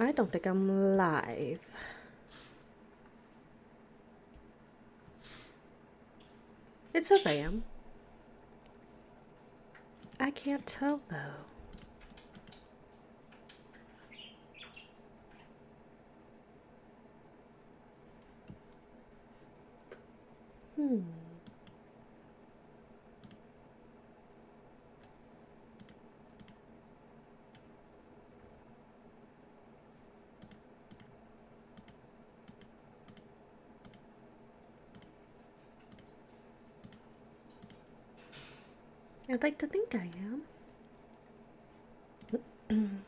I don't think I'm live. It says I am. I can't tell though. I'd like to think I am.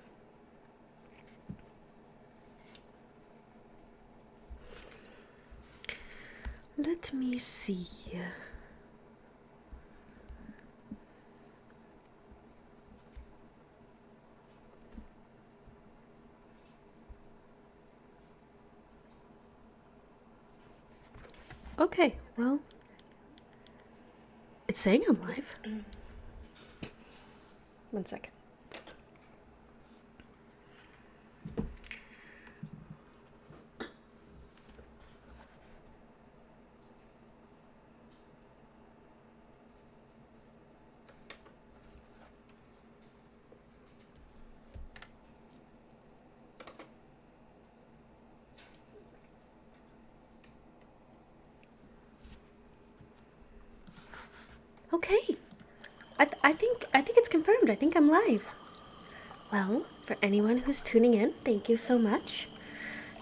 Let me see. Okay, well, it's saying I'm live. 1 second. Okay. I think it's confirmed. I think I'm live. Well, for anyone who's tuning in, thank you so much.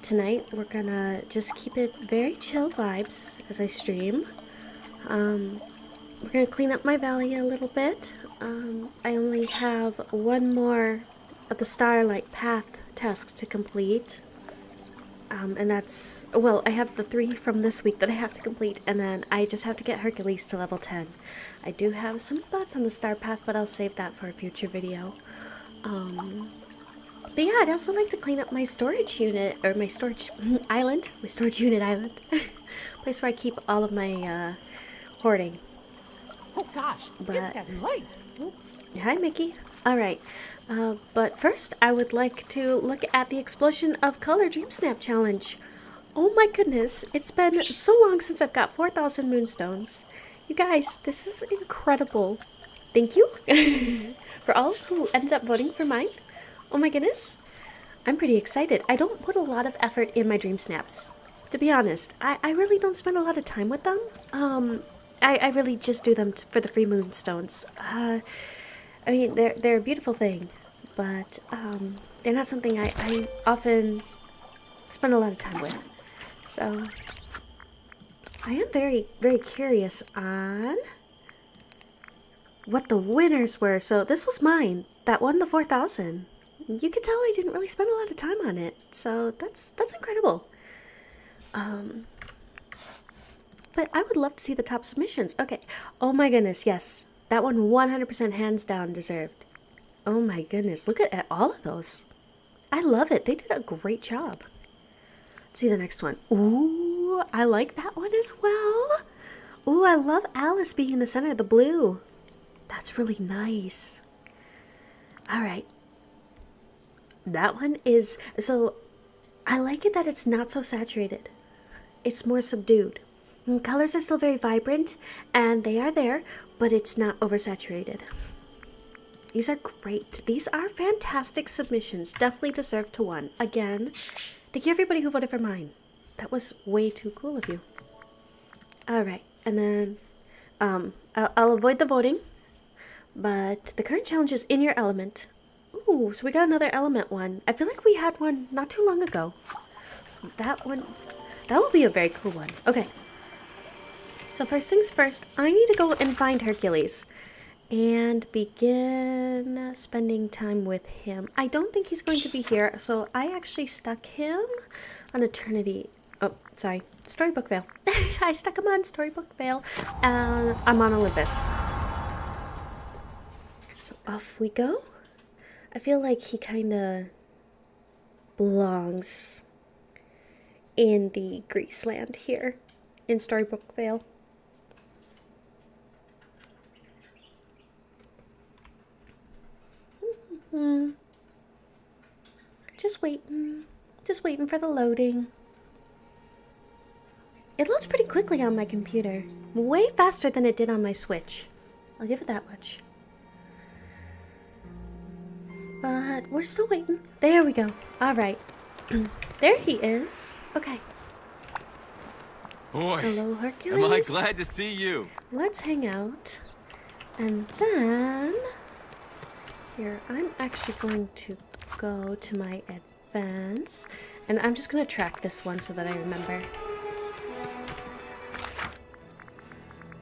Tonight we're gonna just keep it very chill vibes as I stream. We're gonna clean up my valley a little bit. I only have one more of the Starlight Path tasks to complete. And that's, well, I have the 3 from this week that I have to complete, and then I just have to get Hercules to level 10. I do have some thoughts on the Star Path, but I'll save that for a future video. But yeah, I'd also like to clean up my storage unit, or my storage island, my storage unit island. Place where I keep all of my hoarding. Oh gosh, But it's getting late. hi, Mickey. All right. But first, I would like to look at the Explosion of Color Dream Snap Challenge. Oh my goodness, it's been so long since I've got 4,000 moonstones. You guys, this is incredible. Thank you for all who ended up voting for mine. Oh my goodness. I'm pretty excited. I don't put a lot of effort in my dream snaps. To be honest, I really don't spend a lot of time with them. I really just do them for the free moonstones. I mean, they're a beautiful thing, but they're not something I often spend a lot of time with. So I am very, very curious on what the winners were. So this was mine that won the 4,000. You could tell I didn't really spend a lot of time on it, so that's incredible. But I would love to see the top submissions. Okay. Oh my goodness, yes. That one 100% hands down deserved. Oh my goodness, look at all of those. I love it. They did a great job. Let's see the next one. Ooh, I like that one as well. Ooh, I love Alice being in the center of the blue. That's really nice. All right. That one is, so I like it that it's not so saturated. It's more subdued. And colors are still very vibrant, and they are there, but it's not oversaturated. These are great. These are fantastic submissions. Definitely deserve to win. Again, thank you everybody who voted for mine. That was way too cool of you. Alright, and then I'll avoid the voting, but the current challenge is in your element. Ooh, so we got another element one. I feel like we had one not too long ago. That one, that will be a very cool one. Okay. So first things first, I need to go and find Hercules and begin spending time with him. I don't think he's going to be here, so I actually stuck him on Eternity. Oh, sorry. Storybook Vale. I stuck him on Storybook Vale, and I'm on Olympus. So off we go. I feel like he kind of belongs in the Greece land here in Storybook Vale. Just waiting. Just waiting for the loading. It loads pretty quickly on my computer. Way faster than it did on my Switch. I'll give it that much. But we're still waiting. There we go. Alright. There he is. Okay. Boy, Hello, Hercules. am I glad to see you. Let's hang out. And then... Here, I'm actually going to go to my advance. And I'm just going to track this one so that I remember.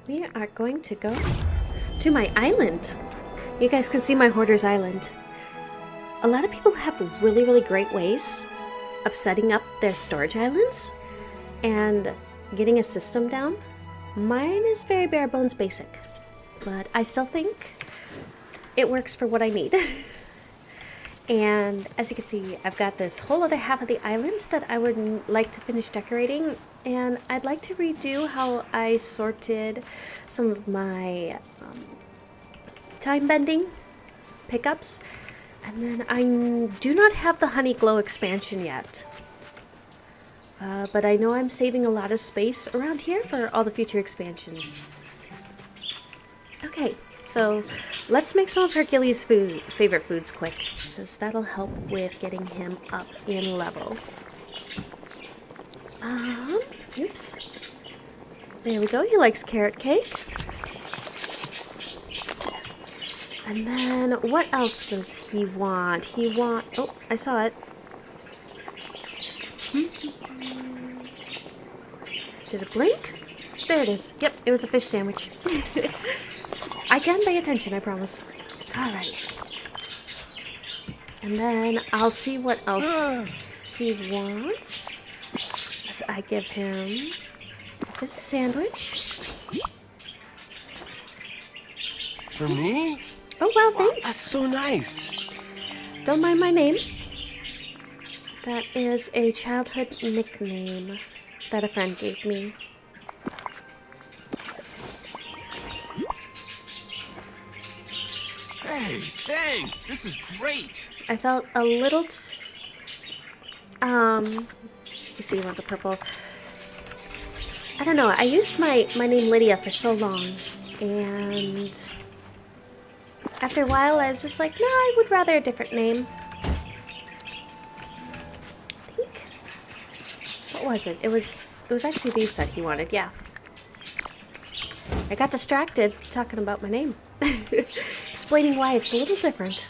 We are going to go to my island. You guys can see my hoarder's island. A lot of people have really, really great ways of setting up their storage islands and getting a system down. Mine is very bare bones basic, but I still think it works for what I need. And as you can see, I've got this whole other half of the island that I would like to finish decorating, and I'd like to redo how I sorted some of my time bending pickups. And then I do not have the Honey Glow expansion yet. But I know I'm saving a lot of space around here for all the future expansions. Okay, so let's make some of Hercules' favorite foods quick, because that'll help with getting him up in levels. Oops. There we go, he likes carrot cake. And then, what else does he want? Oh, I saw it. Did it blink? There it is. Yep, it was a fish sandwich. I can pay attention, I promise. Alright. And then, I'll see what else he wants. As I give him this sandwich. For me? Oh, wow, Wow, thanks. that's so nice. Don't mind my name. That is a childhood nickname that a friend gave me. Hey, thanks. This is great. I felt a little you see, he wants a purple. I don't know, I used my name Lydia for so long, and after a while I was just like, no, I would rather a different name. I think, what was it? It was actually these that he wanted, yeah. I got distracted talking about my name. Explaining why it's a little different.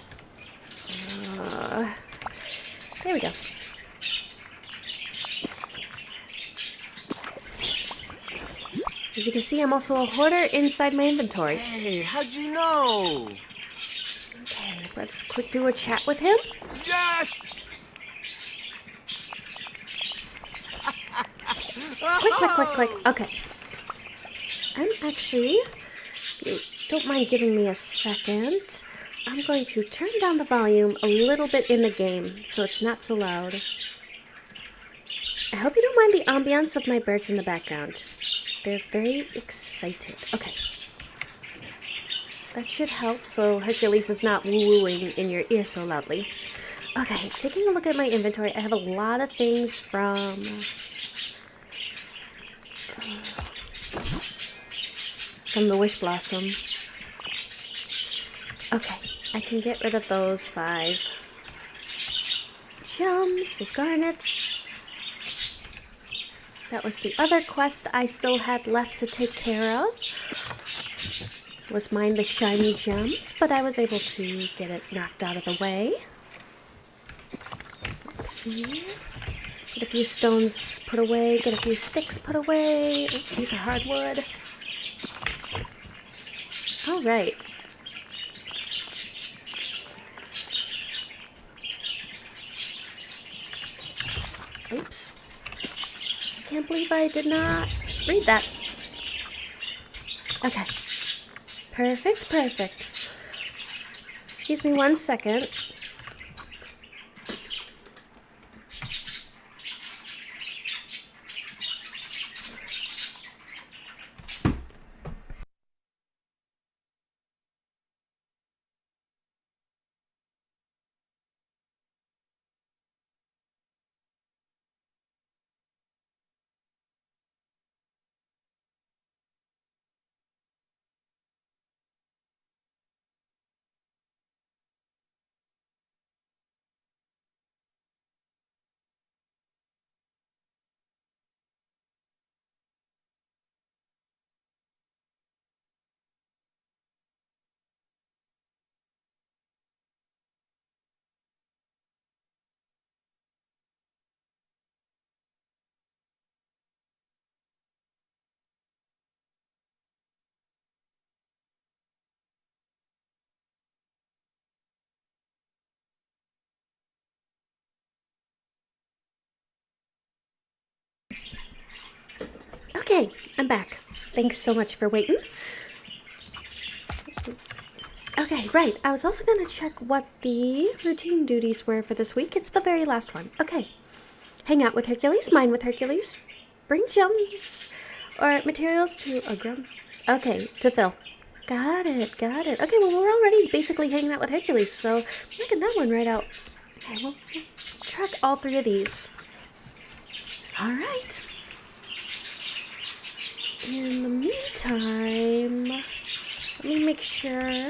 There we go. As you can see, I'm also a hoarder inside my inventory. Hey, how'd you know? Okay, let's quick do a chat with him. Yes! Click. Okay. I'm actually, if you don't mind giving me a second, I'm going to turn down the volume a little bit in the game so it's not so loud. I hope you don't mind the ambiance of my birds in the background. They're very excited. Okay. That should help so Hercules is not woo-wooing in your ear so loudly. Okay, taking a look at my inventory, I have a lot of things from the Wish Blossom. Okay, I can get rid of those 5 gems, those garnets. That was the other quest I still had left to take care of. Was mine the shiny gems, but I was able to get it knocked out of the way. Let's see. Get a few stones put away, get a few sticks put away. Oh, these are hardwood. Alright. Oops. I can't believe I did not read that. Okay. Perfect. Excuse me 1 second. I'm back. Thanks so much for waiting. Okay, right. I was also going to check what the routine duties were for this week. It's the very last one. Okay. Hang out with Hercules, mine with Hercules, bring gems or materials to a grum. Okay, to Phil. Got it, got it. Okay, well, we're already basically hanging out with Hercules, so knocking that one right out. Okay, well, track all three of these. All right. In the meantime, let me make sure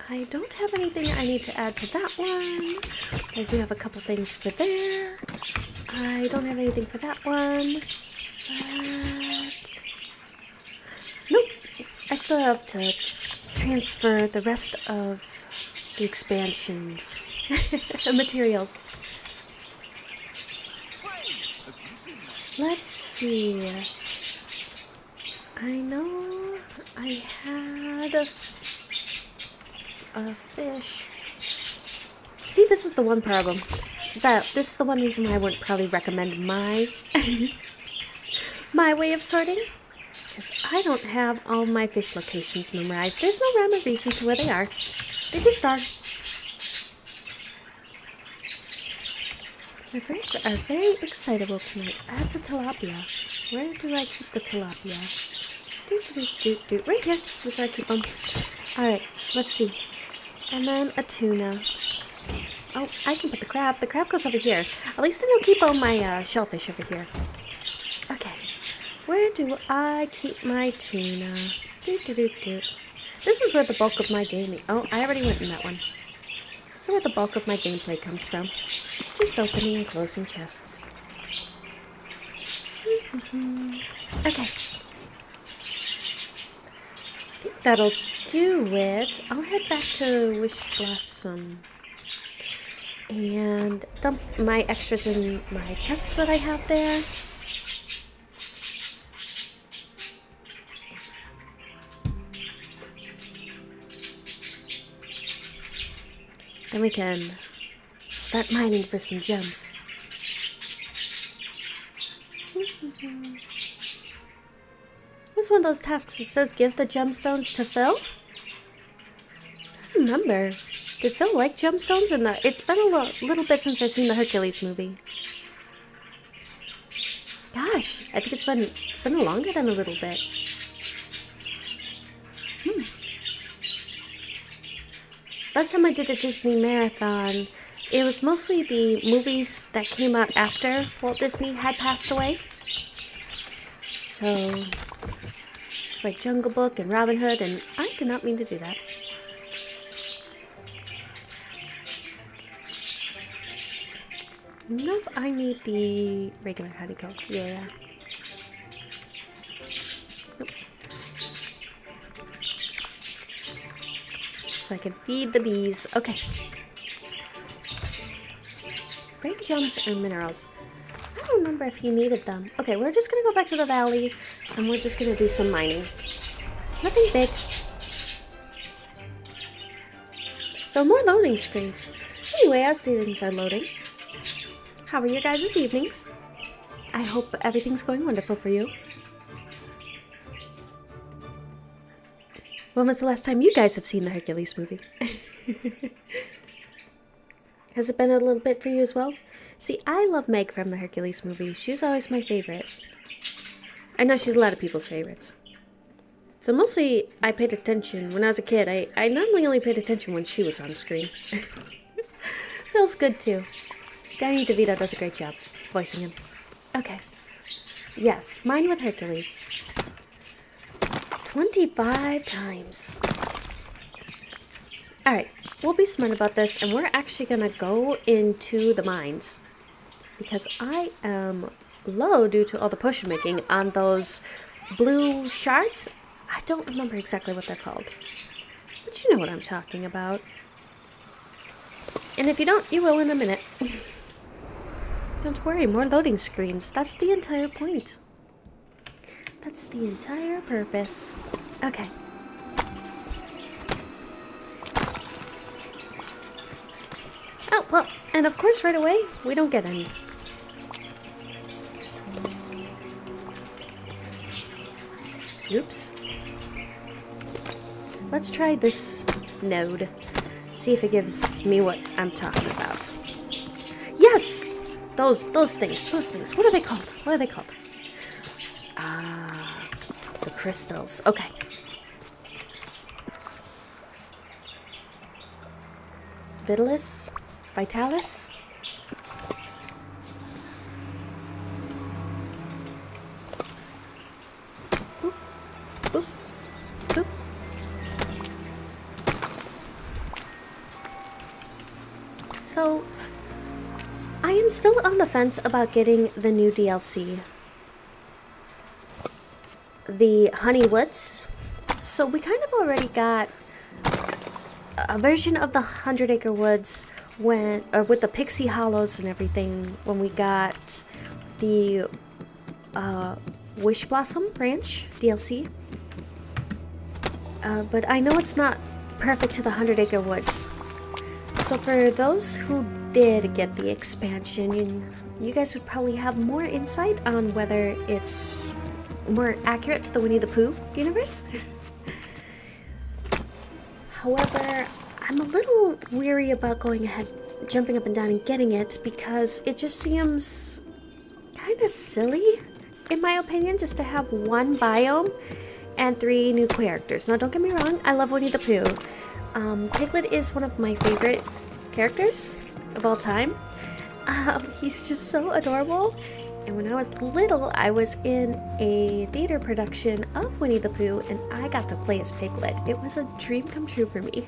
I don't have anything I need to add to that one. I do have a couple things for there. I don't have anything for that one. But nope. I still have to transfer the rest of the expansions materials. Let's see. I know I had a fish. See, this is the one problem. This is the one reason why I wouldn't probably recommend my my way of sorting. Because I don't have all my fish locations memorized. There's no rhyme or reason to where they are. They just are. My birds are very excitable tonight. That's a tilapia. Where do I keep the tilapia? Right here. That's where I keep them. Alright, let's see. And then a tuna. Oh, I can put the crab. The crab goes over here. At least I don't keep all my shellfish over here. Okay. Where do I keep my tuna? This is where the bulk of my gaming... Oh, I already went in that one. This is where the bulk of my gameplay comes from. Just opening and closing chests. Okay. I think that'll do it. I'll head back to Wish Blossom and dump my extras in my chests that I have there. Then we can start mining for some gems. This is one of those tasks that says give the gemstones to Phil. I don't remember. Did Phil like gemstones? It's been a little bit since I've seen the Hercules movie. Gosh, I think it's been longer than a little bit. Last time I did a Disney marathon, it was mostly the movies that came out after Walt Disney had passed away. So, it's like Jungle Book and Robin Hood, and I did not mean to do that. Nope, I need the regular honeycomb. Yeah. Nope. So I can feed the bees. Okay. Great gems or minerals. I don't remember if he needed them. Okay, we're just gonna go back to the valley and we're just gonna do some mining. Nothing big. So more loading screens. So anyway, as the things are loading, how are your guys' evenings? I hope everything's going wonderful for you. When was the last time you guys have seen the Hercules movie? Has it been a little bit for you as well? See, I love Meg from the Hercules movie. She's always my favorite. I know she's a lot of people's favorites. So mostly I paid attention when I was a kid. I normally only paid attention when she was on screen. Feels good too. Danny DeVito does a great job voicing him. Okay. Yes, mine with Hercules. 25 times. Alright, we'll be smart about this, and we're actually gonna go into the mines. Because I am low due to all the potion making on those blue shards. I don't remember exactly what they're called. But you know what I'm talking about. And if you don't, you will in a minute. Don't worry, more loading screens. That's the entire point. That's the entire purpose. Okay. Oh, well, and of course right away, we don't get any. Oops. Let's try this node. See if it gives me what I'm talking about. Yes! Those things. What are they called? What are they called? Ah, the crystals. Okay. Vitalis? Vitalis? Boop. Boop. Boop. So, I am still on the fence about getting the new DLC. The Honeywoods. So we kind of already got a version of the 100 Acre Woods with the Pixie Hollows and everything when we got the Wish Blossom Ranch DLC. But I know it's not perfect to the 100 Acre Woods. So for those who did get the expansion, you guys would probably have more insight on whether it's more accurate to the Winnie the Pooh universe. However, I'm a little weary about going ahead, jumping up and down and getting it because it just seems kind of silly, in my opinion, just to have one biome and 3 new characters. Now, don't get me wrong, I love Winnie the Pooh. Piglet is one of my favorite characters of all time. He's just so adorable. And when I was little, I was in a theater production of Winnie the Pooh, and I got to play as Piglet. It was a dream come true for me.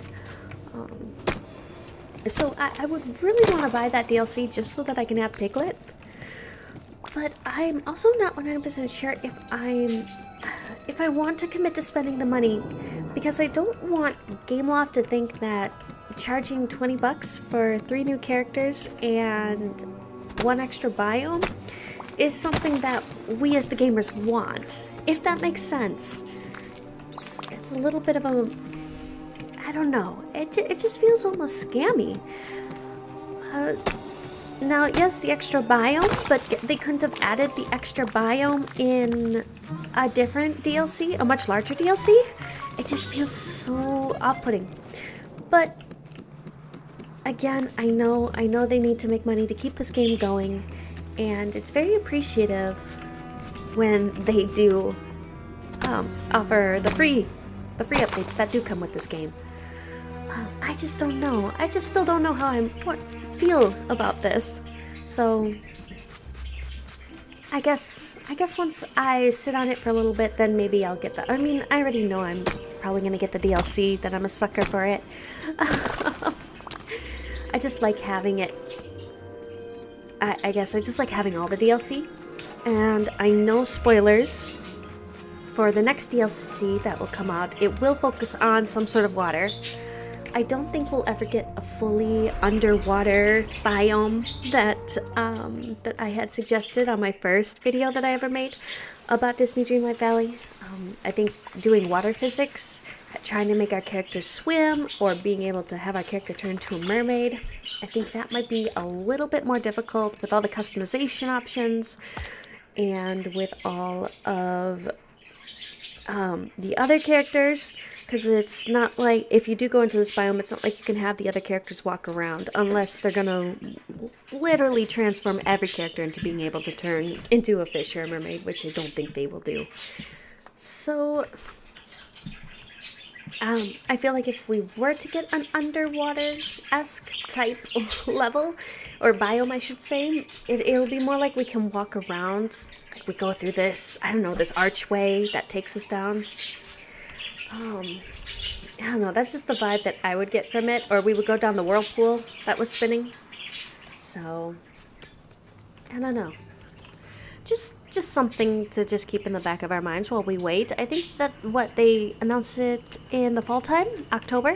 So I would really want to buy that DLC just so that I can have Piglet. But I'm also not 100% sure if I want to commit to spending the money, because I don't want Gameloft to think that charging $20 for 3 new characters and 1 extra biome is something that we as the gamers want, if that makes sense. It's a little bit of a, I don't know, it just feels almost scammy. Now, yes, the extra biome, but they couldn't have added the extra biome in a different DLC, a much larger DLC? It just feels so off-putting. But again, I know they need to make money to keep this game going, and it's very appreciative when they do offer the free updates that do come with this game. I just don't know. I just still don't know how I feel about this. So I guess once I sit on it for a little bit, then maybe I'll get that. I mean, I already know I'm probably gonna get the DLC. That I'm a sucker for it. I just like having it. I guess I just like having all the DLC. And I know spoilers for the next DLC that will come out. It will focus on some sort of water. I don't think we'll ever get a fully underwater biome that I had suggested on my first video that I ever made about Disney Dreamlight Valley. I think doing water physics, trying to make our characters swim, or being able to have our character turn to a mermaid, I think that might be a little bit more difficult with all the customization options and with all of the other characters. Because it's not like, if you do go into this biome, it's not like you can have the other characters walk around, unless they're gonna literally transform every character into being able to turn into a fish or a mermaid, which I don't think they will do. So, I feel like if we were to get an underwater-esque type level, or biome I should say, it'll be more like we can walk around, like we go through this, I don't know, this archway that takes us down. I don't know, that's just the vibe that I would get from it, or we would go down the whirlpool that was spinning. So, I don't know. Just something to just keep in the back of our minds while we wait. I think that what they announced it in the fall time, October,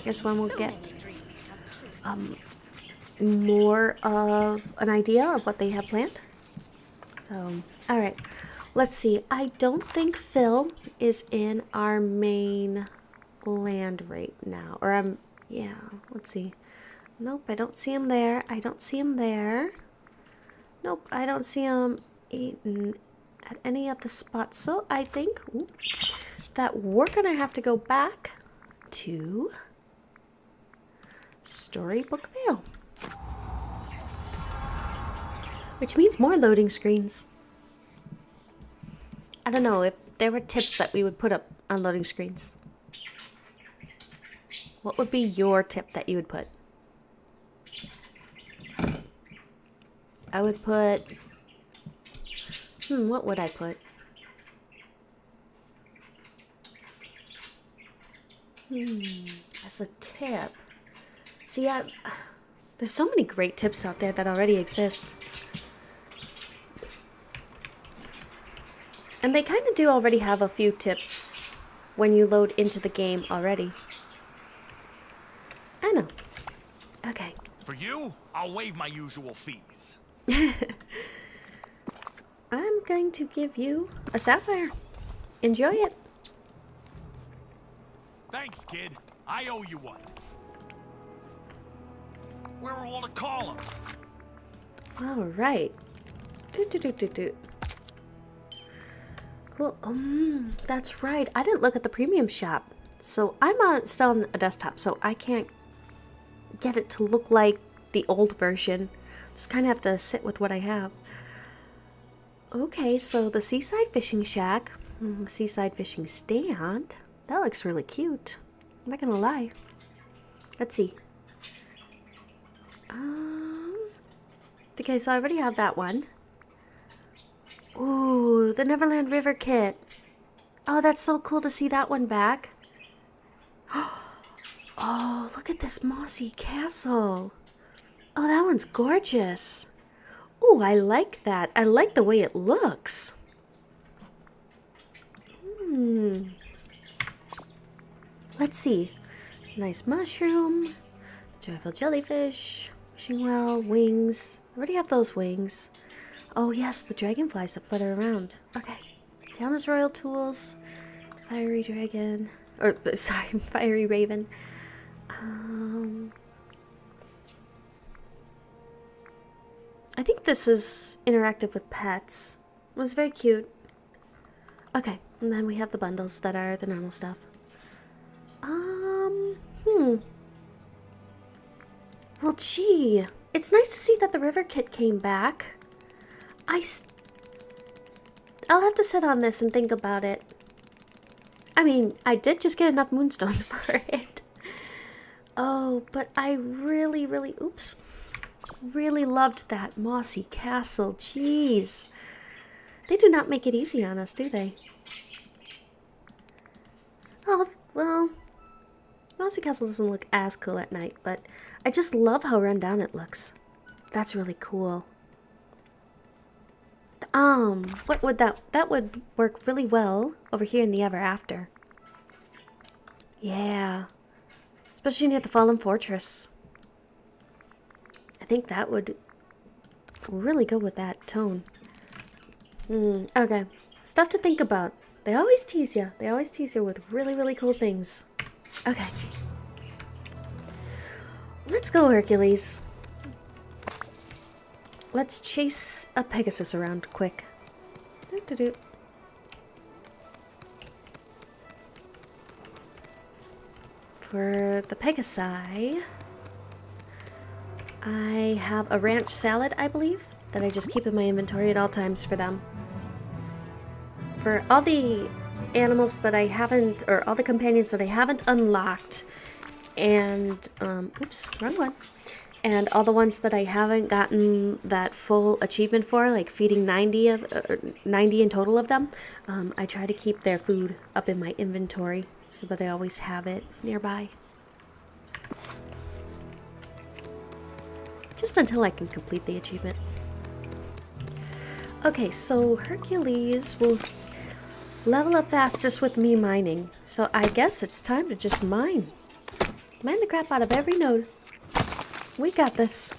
is when we'll get more of an idea of what they have planned. So, all right. Let's see. I don't think Phil is in our main land right now. Or yeah, let's see. Nope, I don't see him there. I don't see him there. Nope, I don't see him eating at any of the spots. So I think that we're gonna have to go back to Storybook Vale. Which means more loading screens. I don't know if there were tips that we would put up on loading screens. What would be your tip that you would put? I would put... what would I put? As a tip. See, there's so many great tips out there that already exist. And they kind of do already have a few tips when you load into the game already. I know. Okay. For you, I'll waive my usual fees. I'm going to give you a sapphire. Enjoy it. Thanks, kid. I owe you one. Where are all the columns? All right. Cool. That's right. I didn't look at the premium shop. So I'm still on a desktop, so I can't get it to look like the old version. Just kind of have to sit with what I have. Okay, so the Seaside Fishing Shack, Seaside Fishing Stand. That looks really cute. I'm not gonna lie. Let's see. Okay, so I already have that one. Ooh, the Neverland River kit. Oh, that's so cool to see that one back. Oh, look at this mossy castle. Oh, that one's gorgeous. Ooh, I like that. I like the way it looks. Let's see. Nice mushroom. Joyful jellyfish. Wishing well. Wings. I already have those wings. Oh, yes, the dragonflies that flutter around. Okay. Tiana's Royal Tools. Fiery Dragon. Or, sorry, Fiery Raven. I think this is interactive with pets. It was very cute. Okay, and then we have the bundles that are the normal stuff. Well, gee, it's nice to see that the river kit came back. I'll have to sit on this and think about it. I mean, I did just get enough moonstones for it. Oh, but I really loved that mossy castle. Jeez. They do not make it easy on us, do they? Oh, well, Mossy Castle doesn't look as cool at night, but I just love how run down it looks. That's really cool. What would that would work really well over here in the Ever After. Yeah. Especially near the Fallen Fortress. I think that would really go with that tone. Okay. Stuff to think about. They always tease you. They always tease you with really cool things. Okay. Let's go, Hercules. Let's chase a Pegasus around quick. For the Pegasi, I have a ranch salad, I believe, that I just keep in my inventory at all times for them. For all the animals that I haven't, or all the companions that I haven't unlocked, and, oops, wrong one. And all the ones that I haven't gotten that full achievement for, like feeding 90 in total of them, I try to keep their food up in my inventory so that I always have it nearby. Just until I can complete the achievement. Okay, so Hercules will level up fast just with me mining. So I guess it's time to just mine. Mine the crap out of every node. We got this.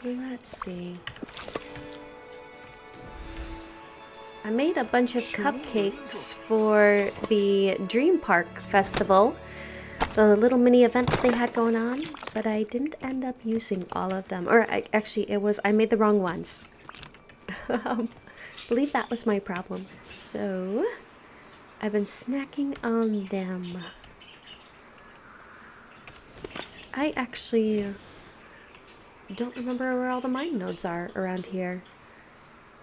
Let's see. I made a bunch of cupcakes for the Dream Park Festival. the little mini event that they had going on, but I didn't end up using all of them. Or actually, I made the wrong ones. I believe that was my problem. So, I've been snacking on them. I actually don't remember where all the mine nodes are around here.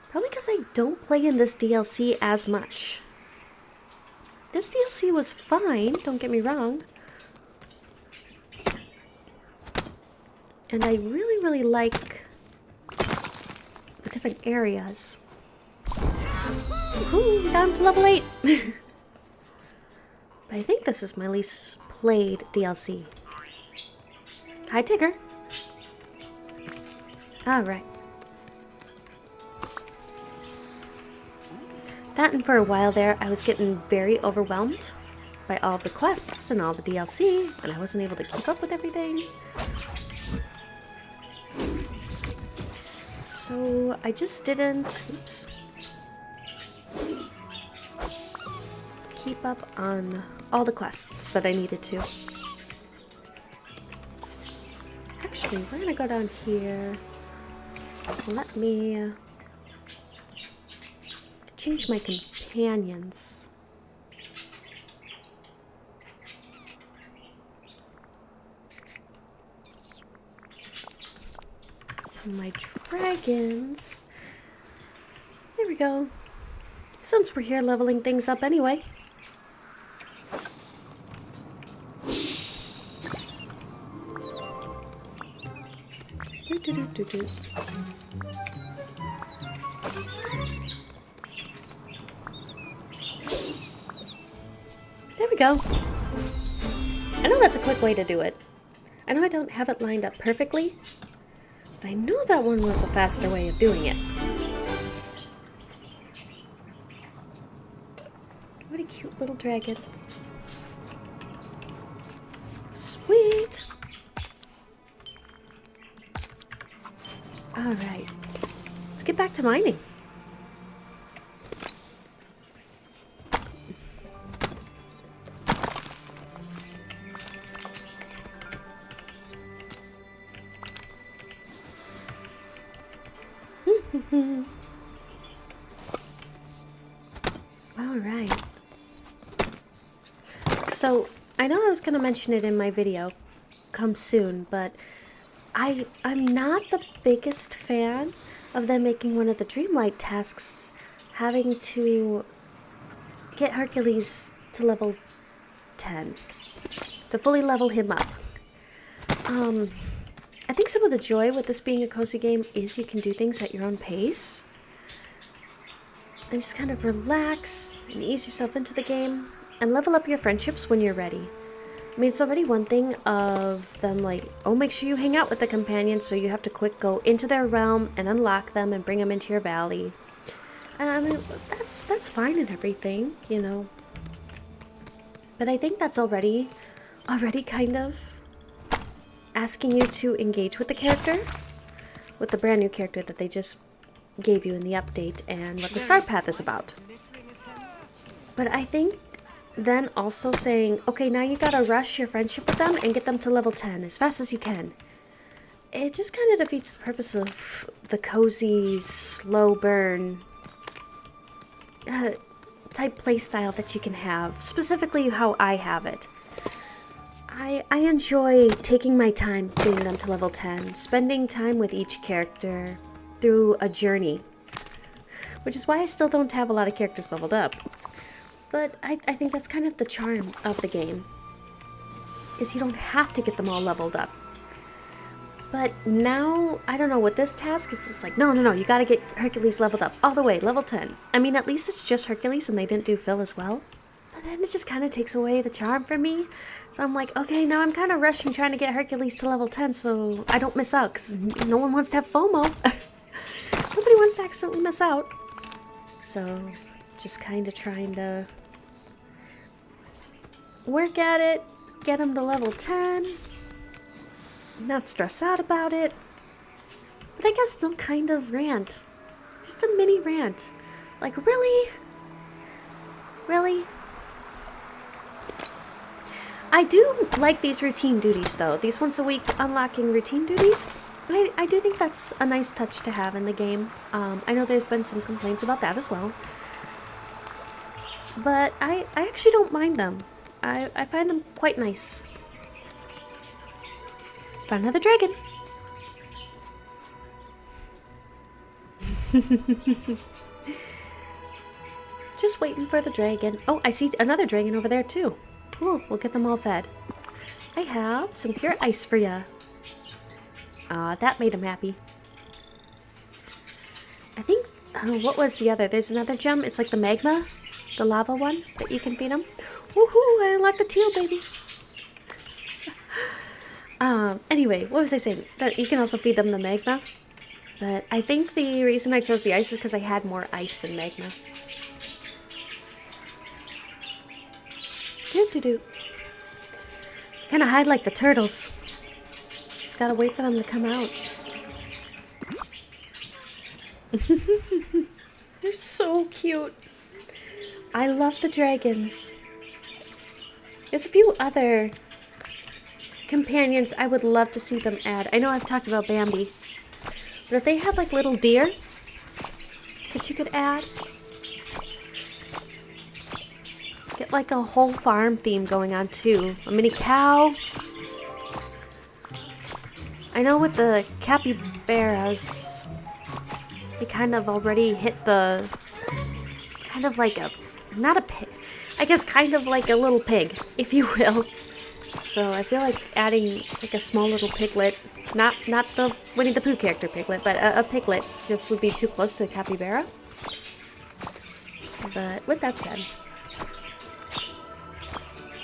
Probably because I don't play in this DLC as much. This DLC was fine, don't get me wrong. And I really, really like the different areas. Ooh, down to level 8! But I think this is my least played DLC. Hi, Tigger. Alright. That and for a while there, I was getting very overwhelmed by all the quests and all the DLC, and I wasn't able to keep up with everything. So I just didn't, keep up on all the quests that I needed to. Actually, we're gonna go down here. Let me change my companions. To my dragons. There we go. Since we're here leveling things up anyway. Do. There we go. I know that's a quick way to do it. I know I don't have it lined up perfectly, but I know that one was a faster way of doing it. What a cute little dragon. Sweet! Alright. Let's get back to mining. Alright. So, I know I was going to mention it in my video, come soon, but I'm not the biggest fan of them making one of the Dreamlight tasks having to get Hercules to level 10, to fully level him up. I think some of the joy with this being a cozy game is you can do things at your own pace and just kind of relax and ease yourself into the game and level up your friendships when you're ready. I mean, it's already one thing of them like, oh, make sure you hang out with the companions, so you have to quick go into their realm and unlock them and bring them into your valley. And I mean, that's fine and everything, you know. But I think that's already kind of asking you to engage with the character, with the brand new character that they just gave you in the update and what the start path is about. But I think then also saying, okay, now you gotta rush your friendship with them and get them to level 10 as fast as you can. It just kind of defeats the purpose of the cozy, slow burn type playstyle that you can have, specifically how I have it. I enjoy taking my time getting them to level 10, spending time with each character through a journey, which is why I still don't have a lot of characters leveled up. But I think that's kind of the charm of the game, is you don't have to get them all leveled up. But now, I don't know, with this task, it's just like, no, you gotta get Hercules leveled up all the way, level 10. I mean, at least it's just Hercules and they didn't do Phil as well. But then it just kind of takes away the charm for me. So I'm like, okay, now I'm kind of rushing trying to get Hercules to level 10 so I don't miss out, because no one wants to have FOMO. Nobody wants to accidentally miss out. So, just kind of trying to work at it, get them to level 10, not stress out about it. But I guess still kind of rant. Just a mini rant. Like, really? Really? I do like these routine duties, though. These once a week unlocking routine duties. I do think that's a nice touch to have in the game. I know there's been some complaints about that as well. But I actually don't mind them. I find them quite nice. Found another dragon. Just waiting for the dragon. Oh, I see another dragon over there too. Cool, we'll get them all fed. I have some pure ice for ya. That made him happy. I think, what was the other? There's another gem. It's like the magma, the lava one that you can feed them. Woohoo, I unlocked the teal, baby. Anyway, what was I saying? That you can also feed them the magma. But I think the reason I chose the ice is because I had more ice than magma. Doo-doo-doo. Kind of hide like the turtles. Just gotta wait for them to come out. They're so cute. I love the dragons. There's a few other companions I would love to see them add. I know I've talked about Bambi. But if they had like little deer that you could add, get like a whole farm theme going on too. A mini cow. I know with the capybaras, they kind of already hit the, kind of like a, not a pig, I guess kind of like a little pig, if you will. So I feel like adding like a small little piglet, not the Winnie the Pooh character piglet, but a piglet just would be too close to a capybara. But with that said,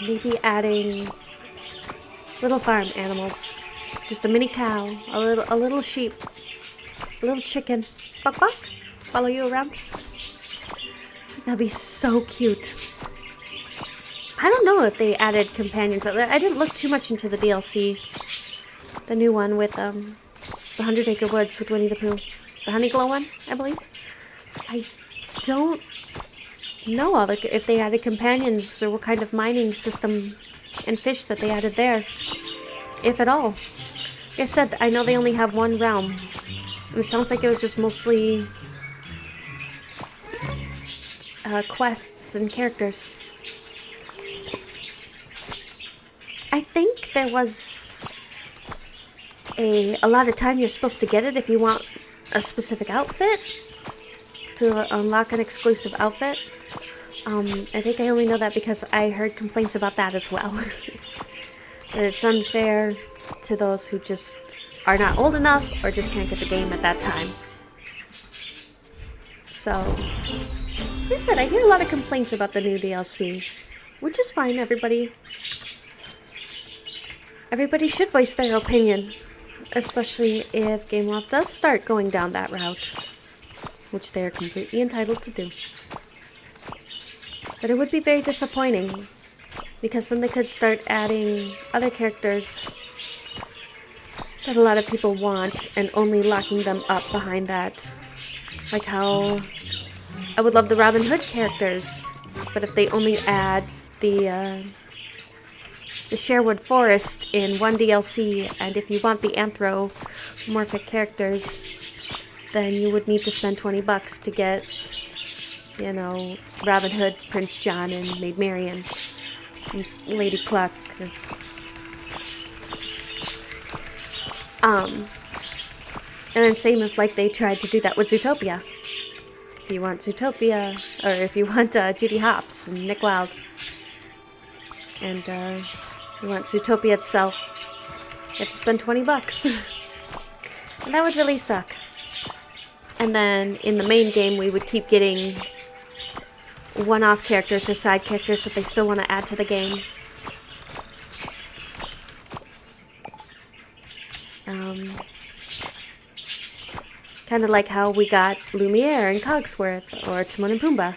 maybe adding little farm animals, just a mini cow, a little sheep, a little chicken, buck buck, follow you around. That'd be so cute. I don't know if they added companions. I didn't look too much into the DLC, the new one with the 100 Acre Woods with Winnie the Pooh, the Honeyglow one, I believe. I don't know if they added companions or what kind of mining system and fish that they added there, if at all. Like I said, I know they only have one realm. It sounds like it was just mostly quests and characters. I think there was a lot of time you're supposed to get it if you want a specific outfit, to unlock an exclusive outfit. I think I only know that because I heard complaints about that as well. That it's unfair to those who just are not old enough or just can't get the game at that time. So, like I said, I hear a lot of complaints about the new DLC, which is fine. Everybody should voice their opinion, especially if GameLoft does start going down that route, which they are completely entitled to do. But it would be very disappointing, because then they could start adding other characters that a lot of people want and only locking them up behind that. Like how I would love the Robin Hood characters, but if they only add the Sherwood Forest in one DLC, and if you want the anthropomorphic characters, then you would need to spend $20 to get, you know, Robin Hood, Prince John, and Maid Marian, and Lady Cluck. And then same if like they tried to do that with Zootopia. If you want Zootopia, or if you want Judy Hopps and Nick Wilde, and you want Zootopia itself, you have to spend $20. And that would really suck. And then in the main game, we would keep getting one-off characters or side characters that they still want to add to the game. Kind of like how we got Lumiere and Cogsworth, or Timon and Pumbaa.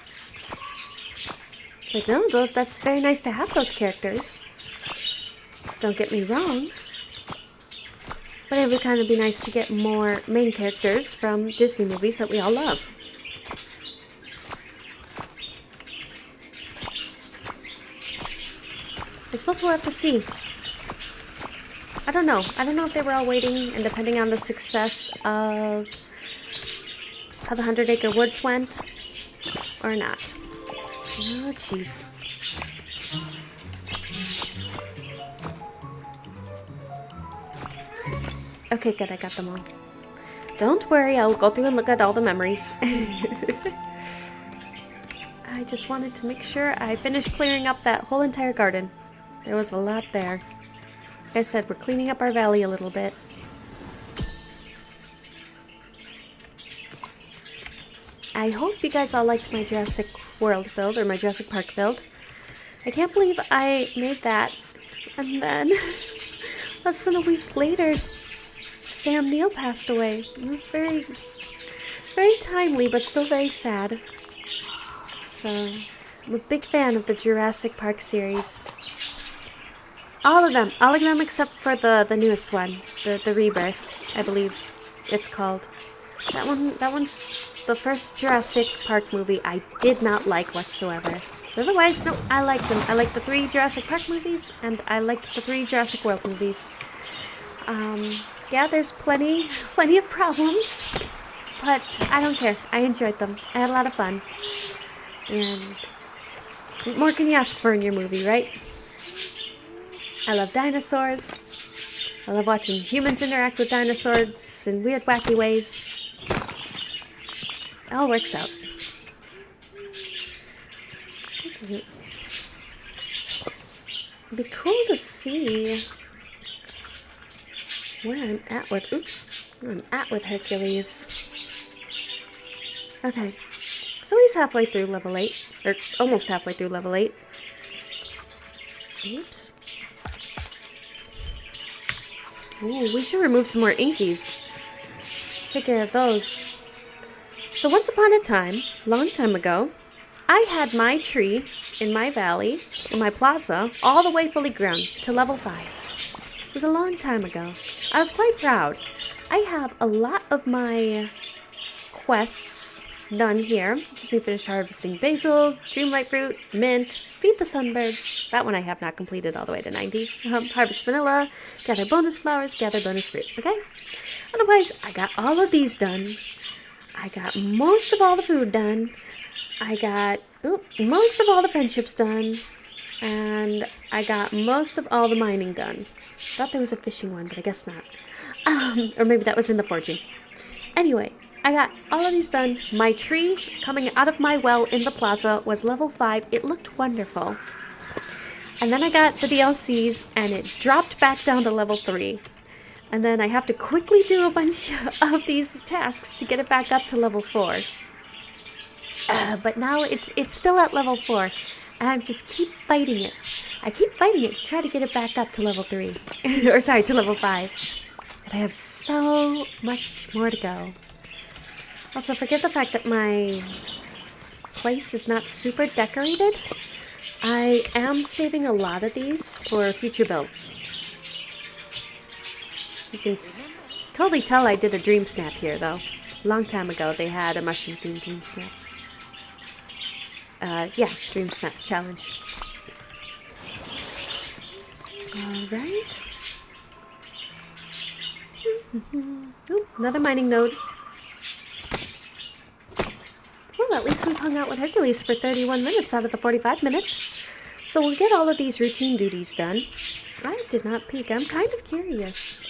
Like, no, that's very nice to have those characters. Don't get me wrong. But it would kind of be nice to get more main characters from Disney movies that we all love. I suppose we'll have to see. I don't know. I don't know if they were all waiting, and depending on the success of how the 100 Acre Woods went, or not. Oh, jeez. Okay, good. I got them all. Don't worry. I'll go through and look at all the memories. I just wanted to make sure I finished clearing up that whole entire garden. There was a lot there. Like I said, we're cleaning up our valley a little bit. I hope you guys all liked my Jurassic World build, or my Jurassic Park build. I can't believe I made that. And then, less than a week later, Sam Neill passed away. It was very, very timely, but still very sad. So, I'm a big fan of the Jurassic Park series. All of them except for the newest one, the Rebirth, I believe it's called. That one's the first Jurassic Park movie I did not like whatsoever. Otherwise, no, I liked them. I liked the 3 Jurassic Park movies, and I liked the 3 Jurassic World movies. Yeah, there's plenty of problems, but I don't care. I enjoyed them. I had a lot of fun. And what more can you ask for in your movie, right? I love dinosaurs. I love watching humans interact with dinosaurs in weird, wacky ways. It all works out. It'd be cool to see where I'm at with, Hercules. Okay, so he's halfway through level 8, or almost halfway through level 8. Oops. Ooh, we should remove some more inkies. Take care of those. So once upon a time, long time ago, I had my tree in my valley, in my plaza, all the way fully grown to level 5. It was a long time ago. I was quite proud. I have a lot of my quests done here. Just need to finish harvesting basil, dreamlight fruit, mint, feed the sunbirds. That one I have not completed all the way to 90. Harvest vanilla, gather bonus flowers, gather bonus fruit. Okay? Otherwise, I got all of these done. I got most of all the food done. I got most of all the friendships done. And I got most of all the mining done. Thought there was a fishing one, but I guess not. Or maybe that was in the forging. Anyway, I got all of these done. My tree coming out of my well in the plaza was level 5. It looked wonderful. And then I got the DLCs and it dropped back down to level 3. And then I have to quickly do a bunch of these tasks to get it back up to level 4. But now it's still at level 4. And I just keep fighting it. I keep fighting it to try to get it back up to level 3. Or sorry, to level 5. But I have so much more to go. Also, forget the fact that my place is not super decorated. I am saving a lot of these for future builds. You can totally tell I did a dream snap here, though. Long time ago, they had a mushroom-themed dream snap. Yeah, dream snap challenge. Alright. Ooh, another mining node. Well, at least we've hung out with Hercules for 31 minutes out of the 45 minutes. So we'll get all of these routine duties done. I did not peek. I'm kind of curious.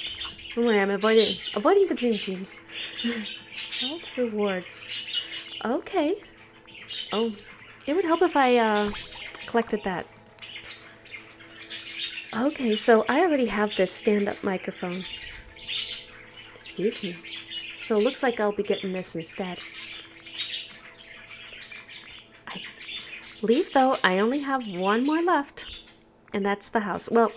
Don't worry, I'm avoiding the dream teams. Vault rewards. Okay. Oh, it would help if I collected that. Okay, so I already have this stand-up microphone. Excuse me. So it looks like I'll be getting this instead. I believe, though, I only have one more left. And that's the house. Well,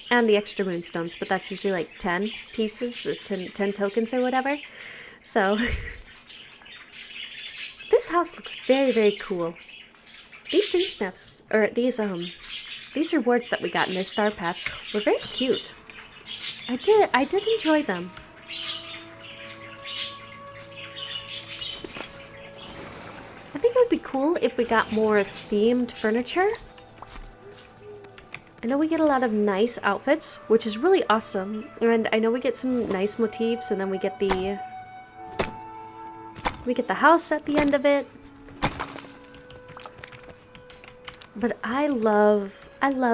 and the extra moonstones, but that's usually like 10 pieces, or 10 tokens or whatever. So, this house looks very, very cool. These dream snaps, or these rewards that we got in this star path were very cute. I did enjoy them. I think it would be cool if we got more themed furniture. I know we get a lot of nice outfits, which is really awesome. And I know we get some nice motifs, and then we get the house at the end of it. But I love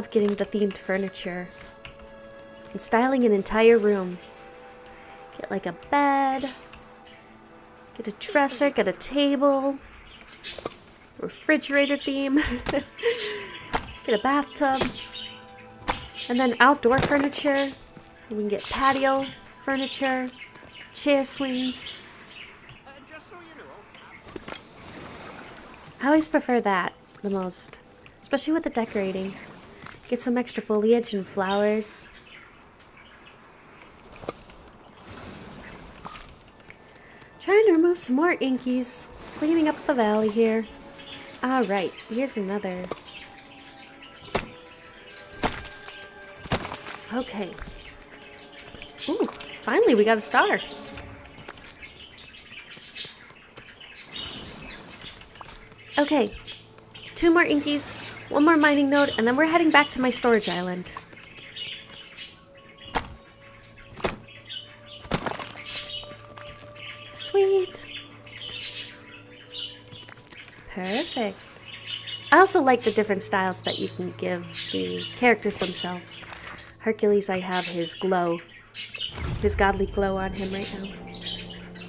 getting the themed furniture and styling an entire room. Get like a bed, get a dresser, get a table, refrigerator theme, get a bathtub, and then outdoor furniture. We can get patio furniture, chair swings. I always prefer that the most, especially with the decorating. Get some extra foliage and flowers. Trying to remove some more inkies. Cleaning up the valley here. Alright, here's another. Okay. Ooh, finally we got a star. Okay, 2 more inkies, 1 more mining node, and then we're heading back to my storage island. Sweet. Perfect. I also like the different styles that you can give the characters themselves. Hercules, I have his glow, his godly glow on him right now.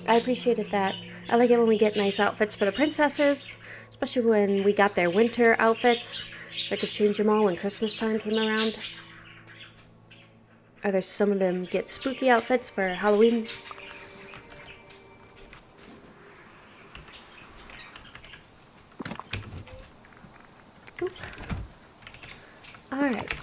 I appreciated that. I like it when we get nice outfits for the princesses, especially when we got their winter outfits, so I could change them all when Christmas time came around. Or there's some of them get spooky outfits for Halloween. Oop. Alright.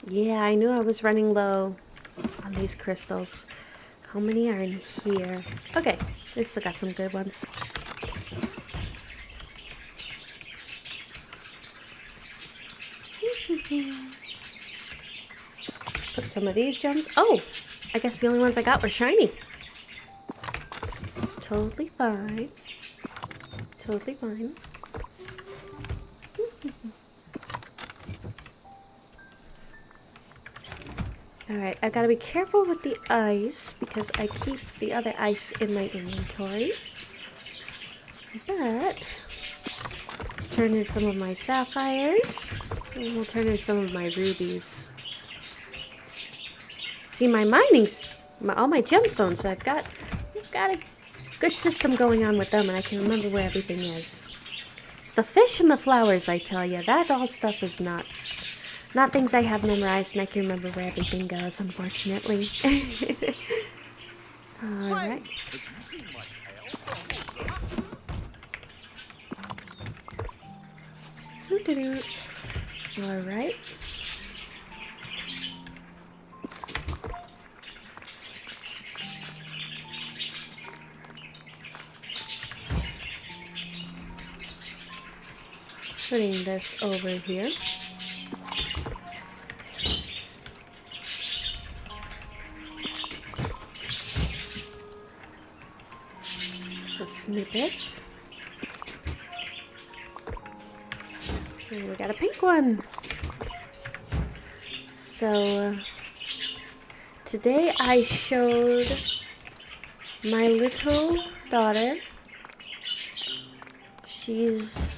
Yeah, I knew I was running low on these crystals. How many are in here? Okay, they still got some good ones. Put some of these gems. Oh, I guess the only ones I got were shiny. It's totally fine. Totally fine. Alright, I've got to be careful with the ice because I keep the other ice in my inventory. But let's turn in some of my sapphires. And we'll turn in some of my rubies. See, my mining's, all my gemstones, I've got a good system going on with them, and I can remember where everything is. It's the fish and the flowers, I tell you. That all stuff is not things I have memorized, and I can remember where everything goes, unfortunately. Alright. Alright. Putting this over here. The snippets. And we got a pink one. So today I showed my little daughter. She's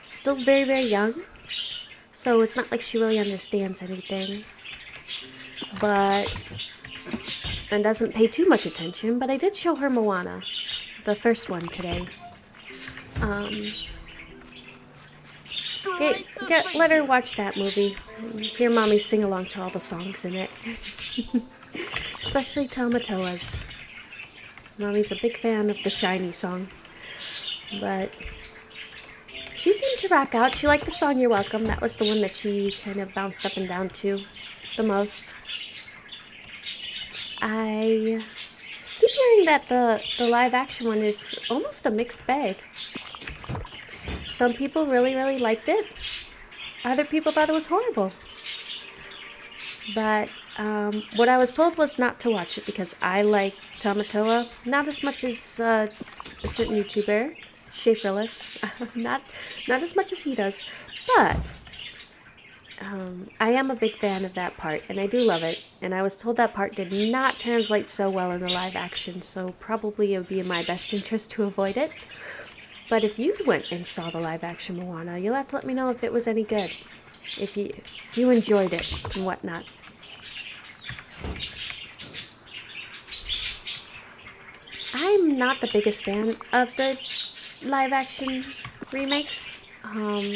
still very, very young, so it's not like she really understands anything, and doesn't pay too much attention, but I did show her Moana, the first one today. Let her watch that movie, hear Mommy sing along to all the songs in it, especially Tamatoa's. Mommy's a big fan of the Shiny song, but she seemed to rock out. She liked the song You're Welcome. That was the one that she kind of bounced up and down to the most. I keep hearing that the live action one is almost a mixed bag. Some people really, really liked it. Other people thought it was horrible. But what I was told was not to watch it because I like Tamatoa not as much as a certain YouTuber Schaeferless. Not as much as he does, but I am a big fan of that part, and I do love it. And I was told that part did not translate so well in the live action, so probably it would be in my best interest to avoid it. But if you went and saw the live action Moana, you'll have to let me know if it was any good. If you enjoyed it and whatnot. I'm not the biggest fan of the live action remakes. I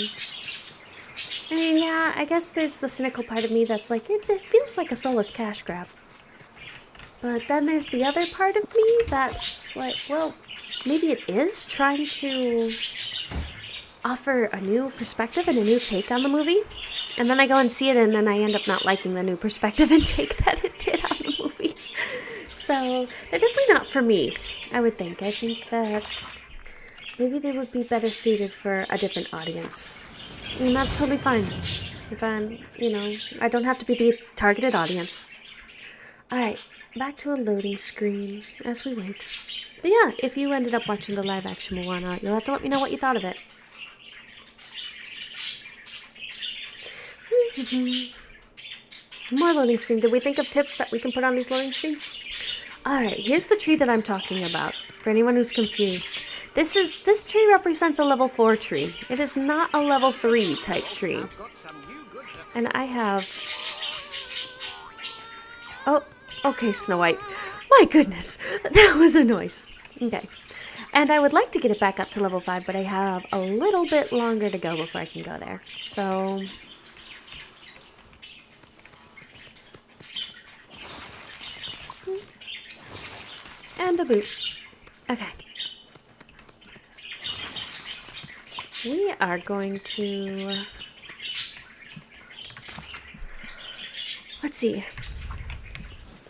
mean, yeah, I guess there's the cynical part of me that's like, it feels like a soulless cash grab. But then there's the other part of me that's like, well, maybe it is trying to offer a new perspective and a new take on the movie. And then I go and see it, and then I end up not liking the new perspective and take that it did on the movie. So, they're definitely not for me, I would think. I think that maybe they would be better suited for a different audience. And that's totally fine. If I'm, I don't have to be the targeted audience. Alright, back to a loading screen as we wait. But yeah, if you ended up watching the live action Moana, you'll have to let me know what you thought of it. More loading screen. Did we think of tips that we can put on these loading screens? Alright, here's the tree that I'm talking about. For anyone who's confused. This tree represents a level 4 tree. It is not a level 3 type tree. And I have... Oh, okay, Snow White. My goodness, that was a noise. Okay. And I would like to get it back up to level 5, but I have a little bit longer to go before I can go there. So... And a boot. Okay. We are going to... Let's see.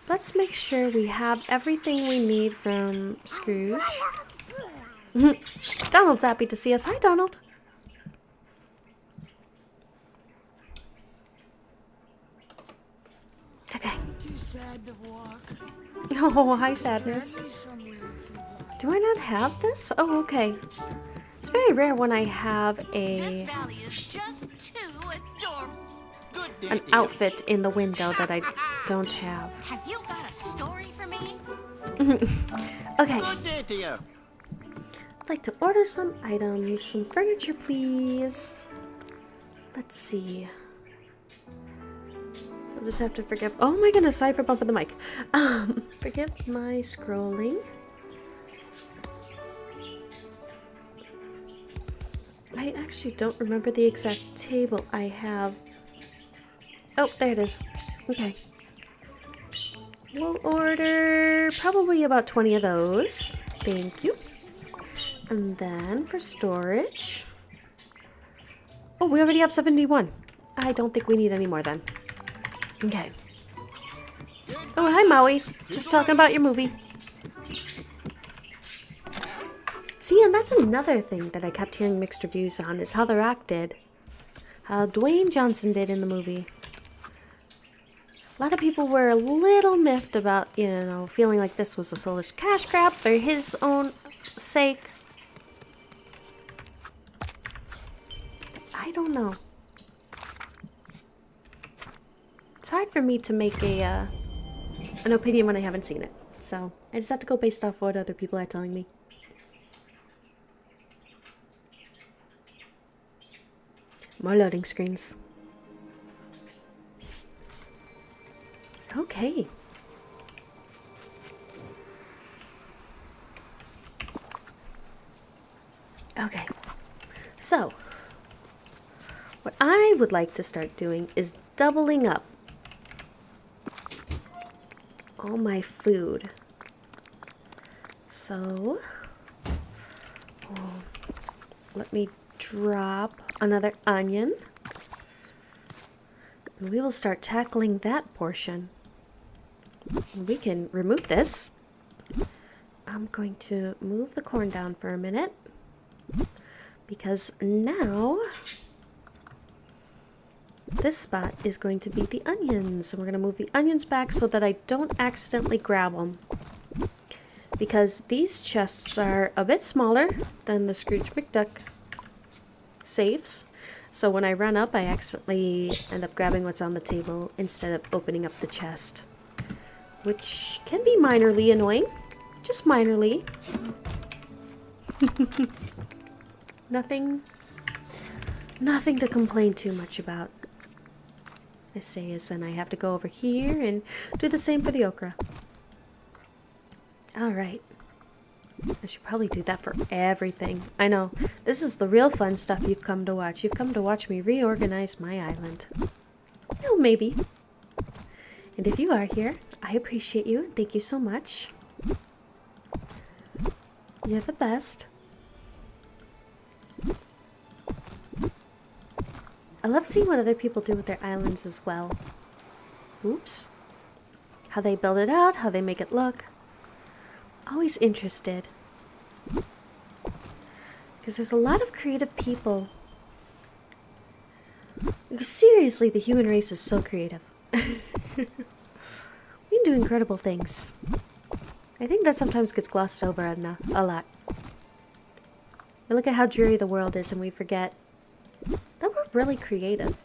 Let's make sure we have everything we need from Scrooge. Donald's happy to see us. Hi, Donald. Okay. Too sad to walk. Oh, hi, Sadness. Do I not have this? Oh, okay. It's very rare when I have This valley is just too adorable. an outfit in the window that I don't have. Have you got a story for me? Okay. Good day to you. I'd like to order some items, some furniture, please. Let's see. I'll just have to forgive. Oh my goodness, sorry for bumping the mic. Forgive my scrolling. I actually don't remember the exact table I have. Oh, there it is. Okay. We'll order probably about 20 of those. Thank you. And then for storage. Oh, we already have 71. I don't think we need any more then. Okay. Oh, hi, Maui. Just talking about your movie. See, and that's another thing that I kept hearing mixed reviews on, is how The Rock did. How Dwayne Johnson did in the movie. A lot of people were a little miffed about, feeling like this was a soulless cash grab for his own sake. I don't know. It's hard for me to make an opinion when I haven't seen it. So, I just have to go based off what other people are telling me. More loading screens. Okay. Okay. So, what I would like to start doing is doubling up all my food. So, let me drop another onion. And we will start tackling that portion. We can remove this. I'm going to move the corn down for a minute. Because now this spot is going to be the onions. And we're going to move the onions back so that I don't accidentally grab them. because these chests are a bit smaller than the Scrooge McDuck safes. So when I run up, I accidentally end up grabbing what's on the table instead of opening up the chest, which can be minorly annoying. Just minorly. Nothing to complain too much about. I say is then I have to go over here and do the same for the okra. Alright. I should probably do that for everything. I know. This is the real fun stuff you've come to watch. You've come to watch me reorganize my island. Well, maybe. And if you are here, I appreciate you and thank you so much. You're the best. I love seeing what other people do with their islands as well. Oops. How they build it out, how they make it look. Always interested. Because there's a lot of creative people. Seriously, the human race is so creative. We can do incredible things. I think that sometimes gets glossed over a lot. We look at how dreary the world is and we forget that we're really creative.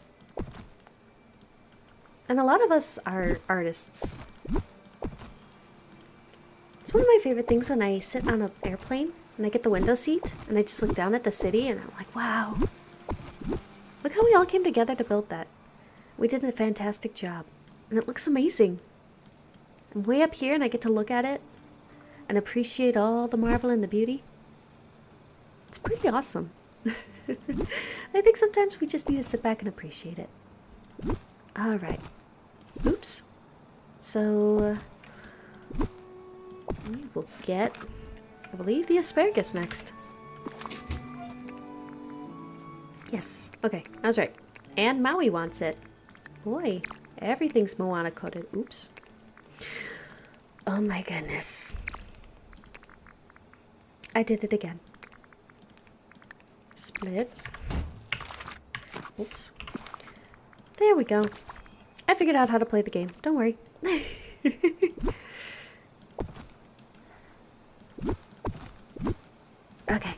And a lot of us are artists. It's one of my favorite things when I sit on an airplane and I get the window seat and I just look down at the city and I'm like, wow. Look how we all came together to build that. We did a fantastic job. And it looks amazing. I'm way up here and I get to look at it and appreciate all the marvel and the beauty. It's pretty awesome. I think sometimes we just need to sit back and appreciate it. Alright. Oops. So, we will get, I believe, the asparagus next. Yes. Okay, I was right. And Maui wants it. Boy, everything's Moana coated. Oops. Oh my goodness. I did it again. Split. Oops. There we go. I figured out how to play the game. Don't worry. Okay.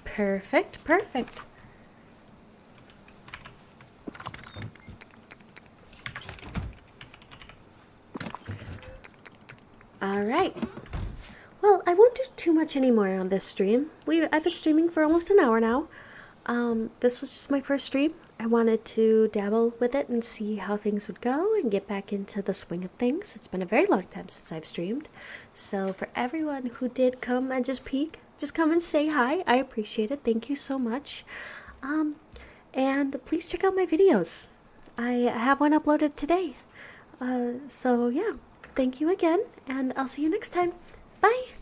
Perfect, perfect. Alright. Well, I won't do too much anymore on this stream. I've been streaming for almost an hour now. This was just my first stream. I wanted to dabble with it and see how things would go and get back into the swing of things. It's been a very long time since I've streamed. So for everyone who did come and just peek, just come and say hi. I appreciate it. Thank you so much. And please check out my videos. I have one uploaded today. So yeah, thank you again, and I'll see you next time. Bye!